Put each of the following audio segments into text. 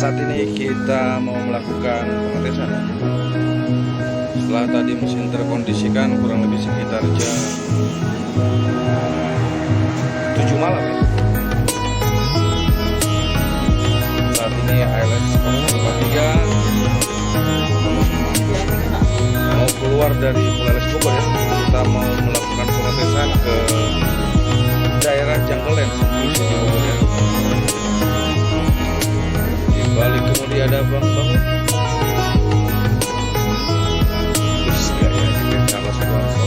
Saat ini kita mau melakukan pengetesan. Setelah tadi mesin terkondisikan kurang lebih sekitar jam 7 malam ya. Saat ini ALS 043 mau keluar dari Polres Bogor ya. Kita mau melakukan pengetesan ke daerah Jangkelen, Sentul City Bogor ya. Di balik kemudi ada bangun. Terus gaya di Charles Suwarso.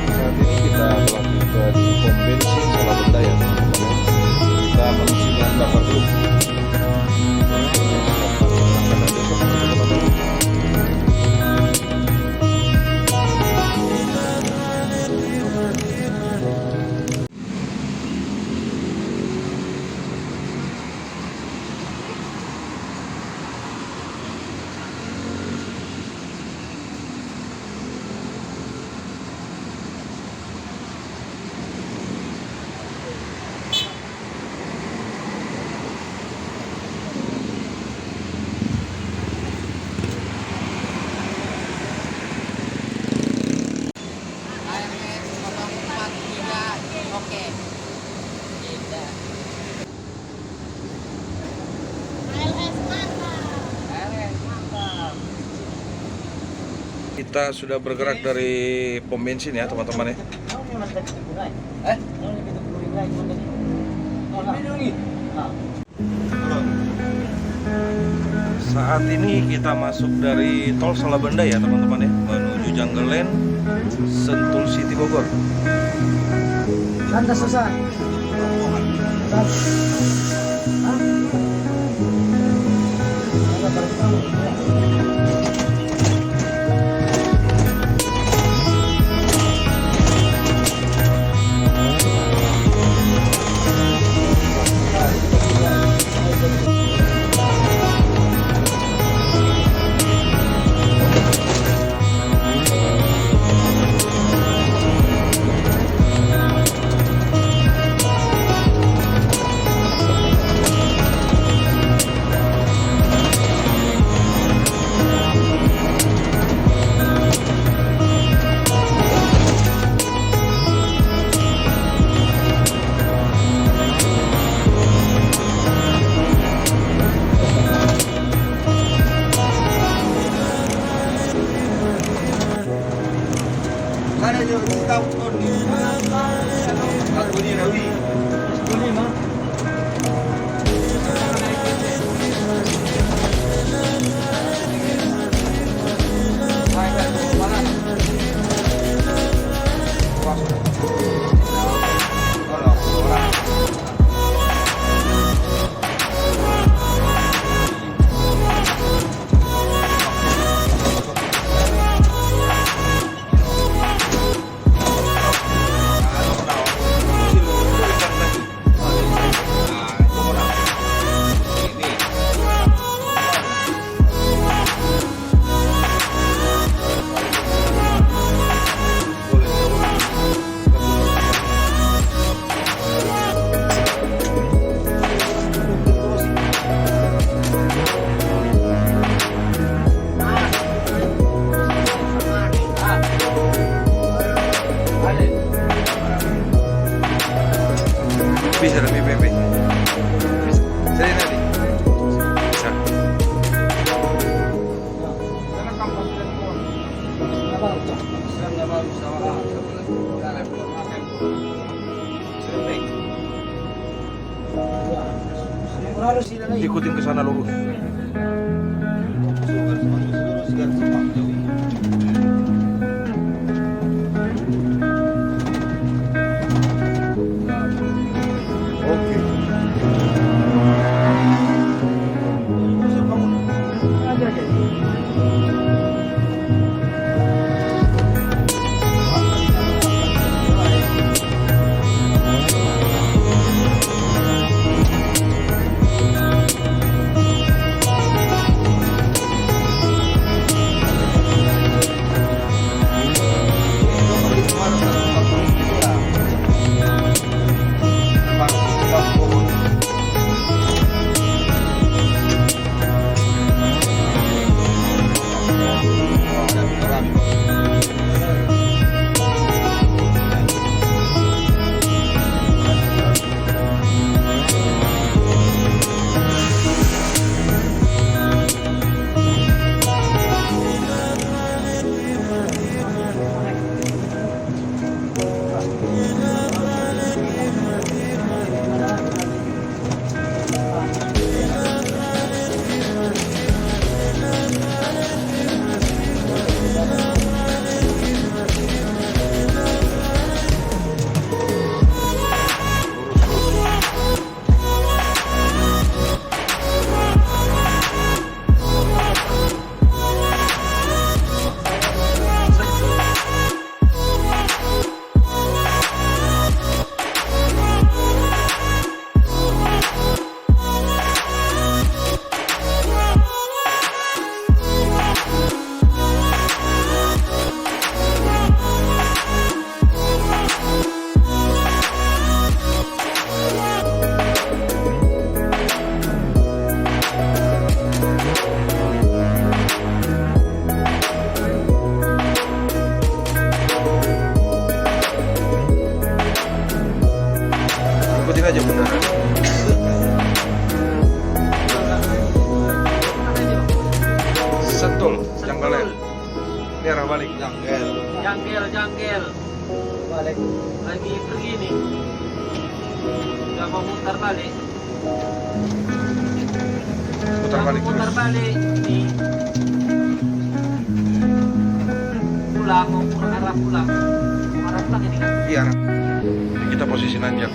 Saat ini kita berlatih ke di pom bensin Salabenda ya. Kita mengisi bahan bakar dulu. Kita sudah bergerak dari pom bensin ya teman-teman ya. Saat ini kita masuk dari tol Salabenda ya teman-teman ya, menuju Jangkelen, Sentul City Bogor. Lantas susah. Bisa lebih PP. Saya nanti. Bisa. Ikutin ke sana lurus. Sentul, Sentul. Janggalan. Ini arah balik. Jangkel. Balik. Lagi pergi nih. Udah mau mutar balik. Putar balik Mutar terus. balik nih. Pulang, mau arah pulang. Arah pulang ini kan. Iya. Ini kita posisi nanjak.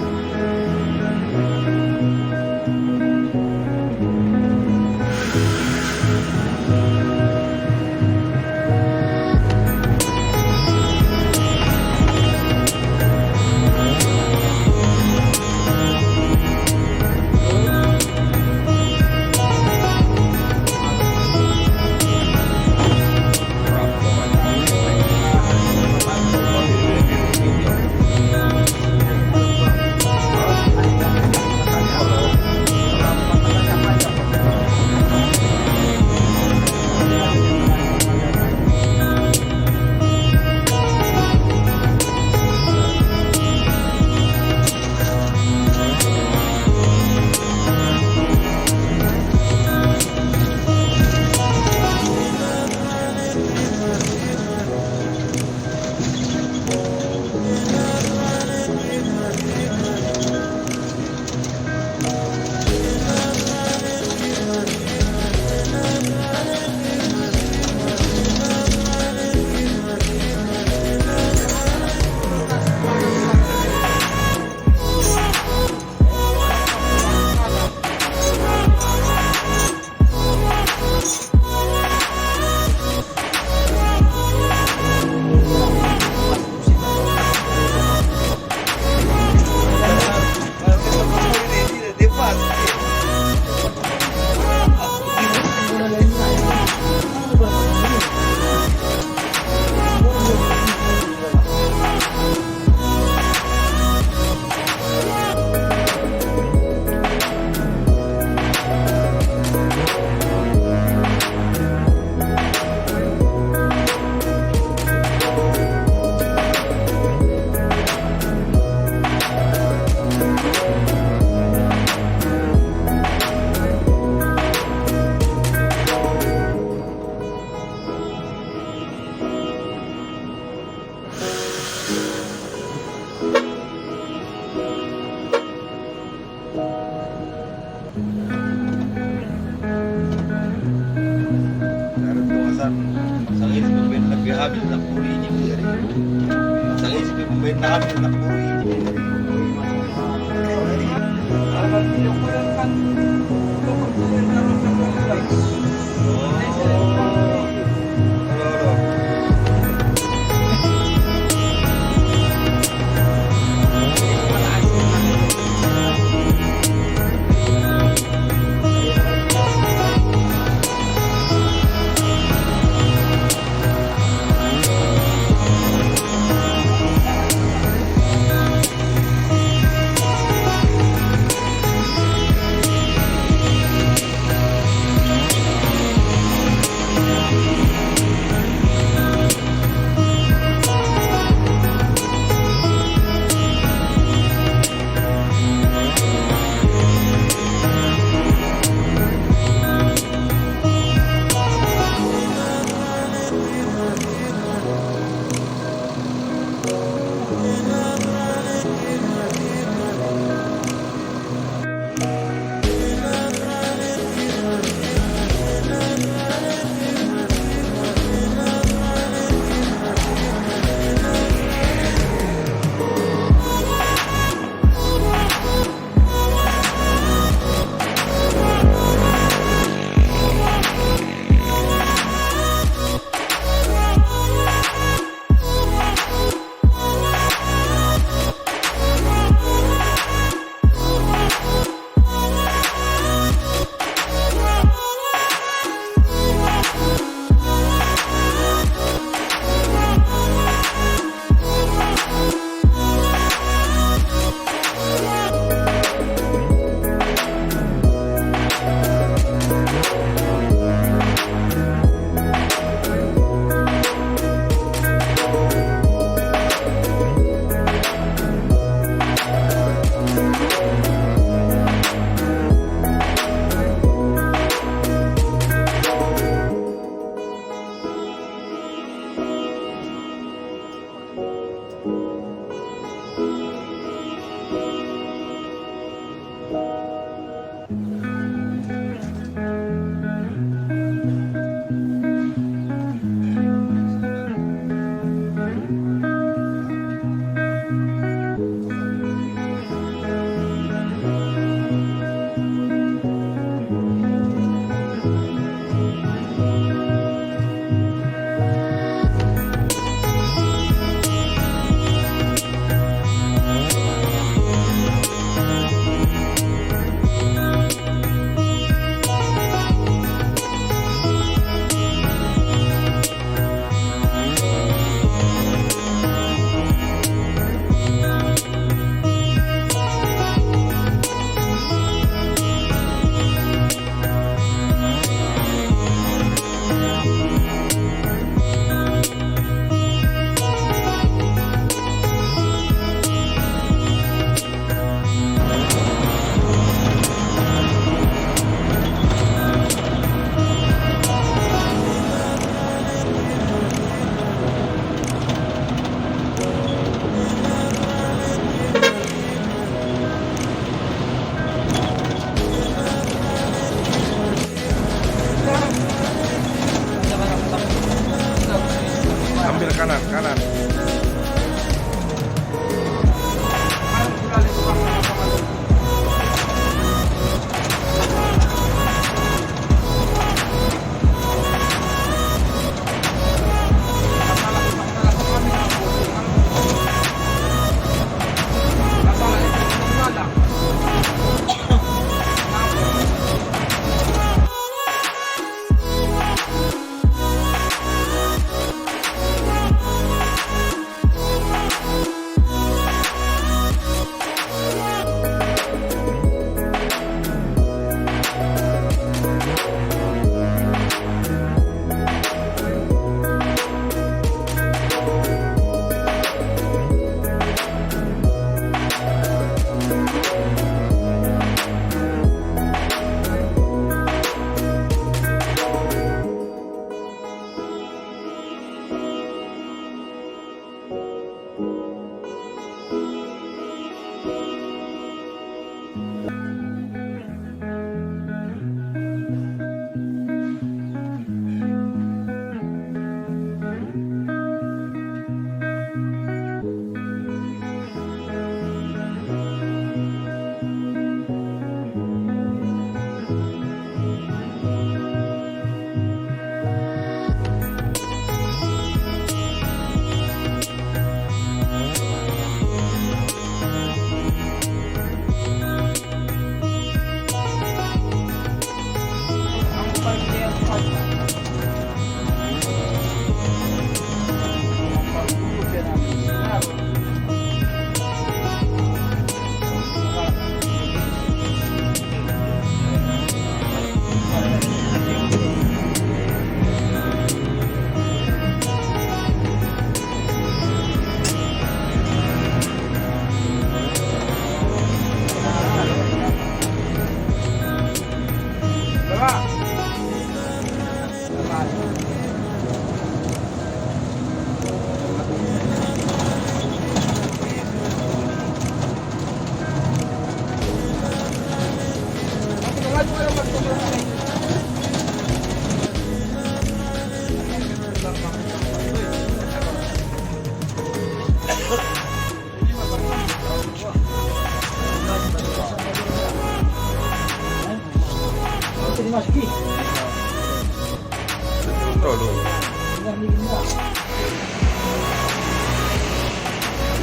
dulu.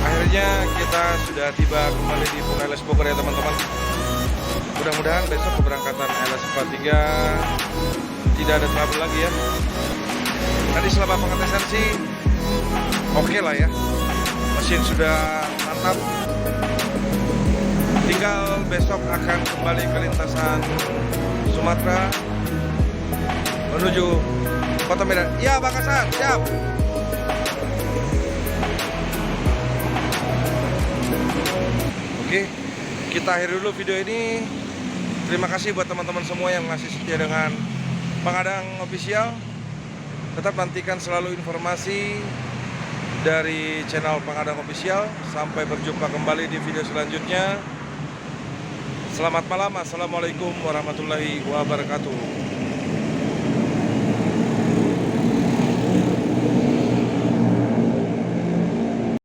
Akhirnya kita sudah tiba kembali di Pung LS Bogor ya teman-teman. Mudah-mudahan besok keberangkatan LS 43 tidak ada trouble lagi ya. Tadi selama pengetesan sih oke lah ya, mesin sudah mantap. Tinggal besok akan kembali ke lintasan Sumatera menuju Kota Medan. Ya, Bakasan, siap. Oke, kita akhiri dulu video ini. Terima kasih buat teman-teman semua yang masih setia dengan Pangadang Official. Tetap nantikan selalu informasi dari channel Pangadang Official. Sampai berjumpa kembali di video selanjutnya. Selamat malam, assalamualaikum warahmatullahi wabarakatuh.